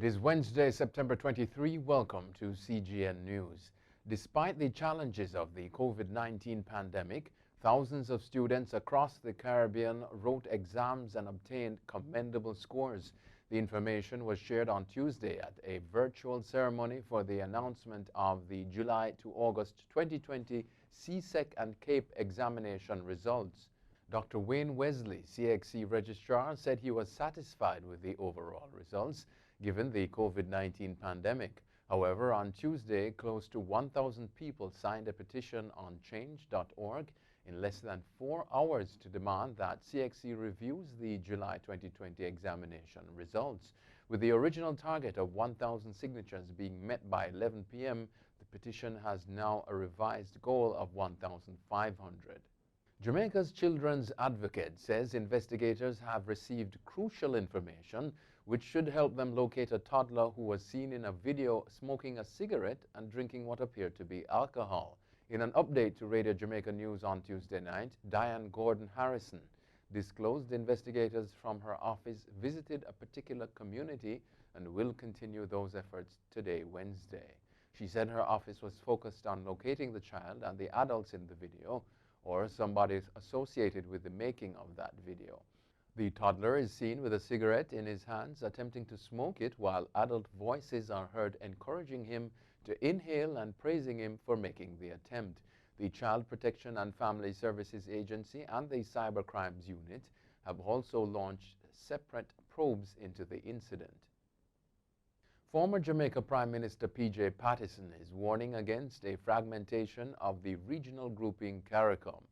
is Wednesday, September 23. Welcome to CGN News. Despite the challenges of the COVID-19 pandemic, thousands of students across the Caribbean wrote exams and obtained commendable scores. The information was shared on Tuesday at a virtual ceremony for the announcement of the July to August 2020 CSEC and CAPE examination results. Dr. Wayne Wesley, CXC Registrar, said he was satisfied with the overall results given the COVID-19 pandemic. However, on Tuesday, close to 1,000 people signed a petition on change.org in less than 4 hours to demand that CXC reviews the July 2020 examination results. With the original target of 1,000 signatures being met by 11 p.m., the petition has now a revised goal of 1,500. Jamaica's children's advocate says investigators have received crucial information which should help them locate a toddler who was seen in a video smoking a cigarette and drinking what appeared to be alcohol. In an update to Radio Jamaica News on Tuesday night, Diane Gordon Harrison disclosed investigators from her office visited a particular community and will continue those efforts today, Wednesday. She said her office was focused on locating the child and the adults in the video, or somebody associated with the making of that video. The toddler is seen with a cigarette in his hands, attempting to smoke it, while adult voices are heard encouraging him to inhale and praising him for making the attempt. The Child Protection and Family Services Agency and the Cybercrimes Unit have also launched separate probes into the incident. Former Jamaica Prime Minister P.J. Patterson is warning against a fragmentation of the regional grouping CARICOM.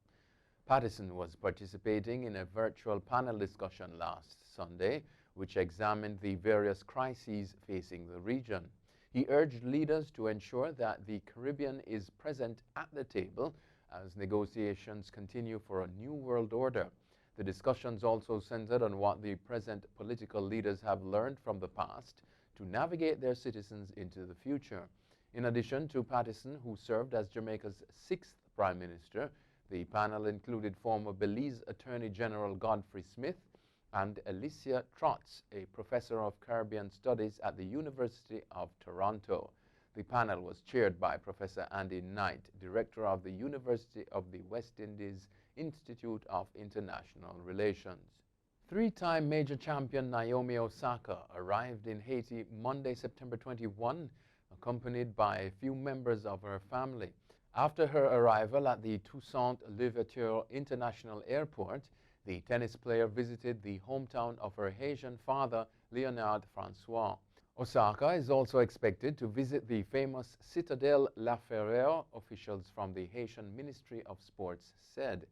Patterson was participating in a virtual panel discussion last Sunday, which examined the various crises facing the region. He urged leaders to ensure that the Caribbean is present at the table as negotiations continue for a new world order. The discussions also centered on what the present political leaders have learned from the past to navigate their citizens into the future. In addition to Patterson, who served as Jamaica's 6th Prime Minister, the panel included former Belize Attorney General Godfrey Smith and Alicia Trotz, a professor of Caribbean Studies at the University of Toronto. The panel was chaired by Professor Andy Knight, director of the University of the West Indies Institute of International Relations. Three-time major champion Naomi Osaka arrived in Haiti Monday, September 21, accompanied by a few members of her family. After her arrival at the Toussaint Louverture International Airport, the tennis player visited the hometown of her Haitian father, Leonard Francois. Osaka is also expected to visit the famous Citadelle La Ferrière, officials from the Haitian Ministry of Sports said.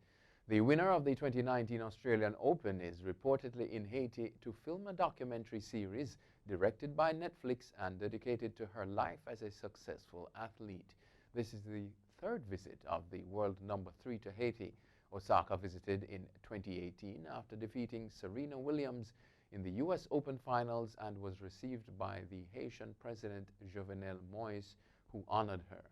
The winner of the 2019 Australian Open is reportedly in Haiti to film a documentary series directed by Netflix and dedicated to her life as a successful athlete. This is the third visit of the world number 3 to Haiti. Osaka visited in 2018 after defeating Serena Williams in the U.S. Open finals and was received by the Haitian President Jovenel Moïse, who honored her.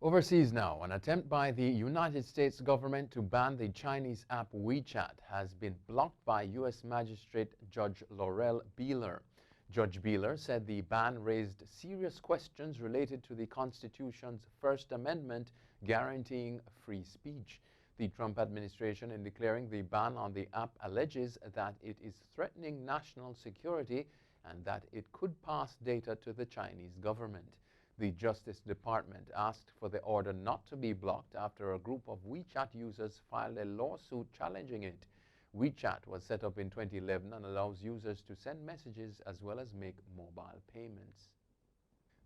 Overseas now, an attempt by the United States government to ban the Chinese app WeChat has been blocked by U.S. Magistrate Judge Laurel Beeler. Judge Beeler said the ban raised serious questions related to the Constitution's First Amendment guaranteeing free speech. The Trump administration, in declaring the ban on the app, alleges that it is threatening national security and that it could pass data to the Chinese government. The Justice Department asked for the order not to be blocked after a group of WeChat users filed a lawsuit challenging it. WeChat was set up in 2011 and allows users to send messages as well as make mobile payments.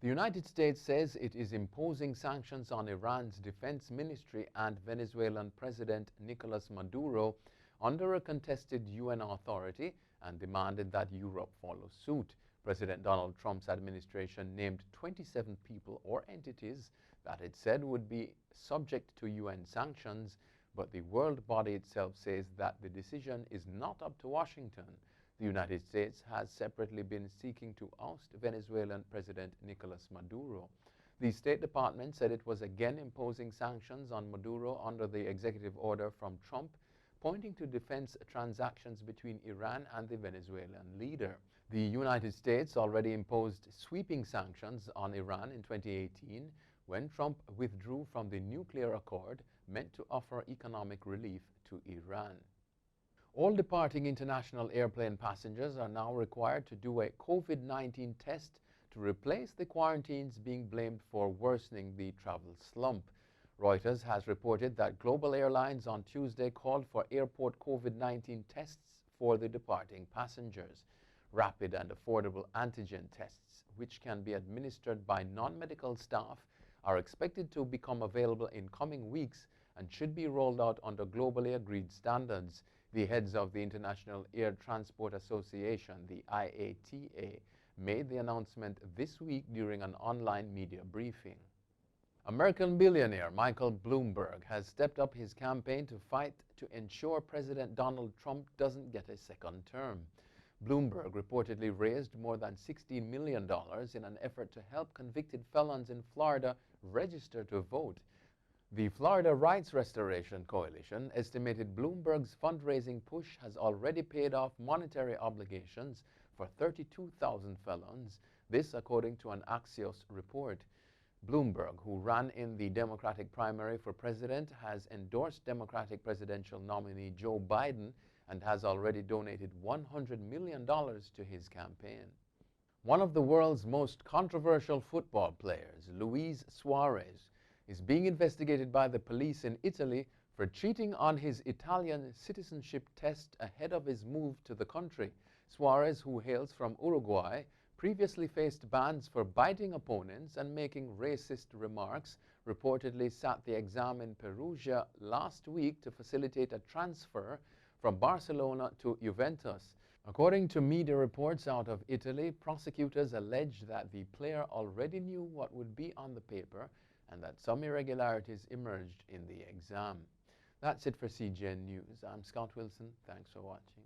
The United States says it is imposing sanctions on Iran's defense ministry and Venezuelan President Nicolas Maduro under a contested UN authority and demanded that Europe follow suit. President Donald Trump's administration named 27 people or entities that it said would be subject to UN sanctions, but the world body itself says that the decision is not up to Washington. The United States has separately been seeking to oust Venezuelan President Nicolas Maduro. The State Department said it was again imposing sanctions on Maduro under the executive order from Trump, pointing to defense transactions between Iran and the Venezuelan leader. The United States already imposed sweeping sanctions on Iran in 2018 when Trump withdrew from the nuclear accord meant to offer economic relief to Iran. All departing international airplane passengers are now required to do a COVID-19 test to replace the quarantines being blamed for worsening the travel slump. Reuters has reported that global airlines on Tuesday called for airport COVID-19 tests for the departing passengers. Rapid and affordable antigen tests, which can be administered by non-medical staff, are expected to become available in coming weeks and should be rolled out under globally agreed standards. The heads of the International Air Transport Association, the IATA, made the announcement this week during an online media briefing. American billionaire Michael Bloomberg has stepped up his campaign to fight to ensure President Donald Trump doesn't get a second term. Bloomberg reportedly raised more than $16 million in an effort to help convicted felons in Florida register to vote. The Florida Rights Restoration Coalition estimated Bloomberg's fundraising push has already paid off monetary obligations for 32,000 felons, this according to an Axios report. Bloomberg, who ran in the Democratic primary for president, has endorsed Democratic presidential nominee Joe Biden and has already donated $100 million to his campaign. One of the world's most controversial football players, Luis Suarez, is being investigated by the police in Italy for cheating on his Italian citizenship test ahead of his move to the country. Suarez, who hails from Uruguay, previously faced bans for biting opponents and making racist remarks, reportedly sat the exam in Perugia last week to facilitate a transfer from Barcelona to Juventus. According to media reports out of Italy, prosecutors allege that the player already knew what would be on the paper and that some irregularities emerged in the exam. That's it for CGN News. I'm Scott Wilson. Thanks for watching.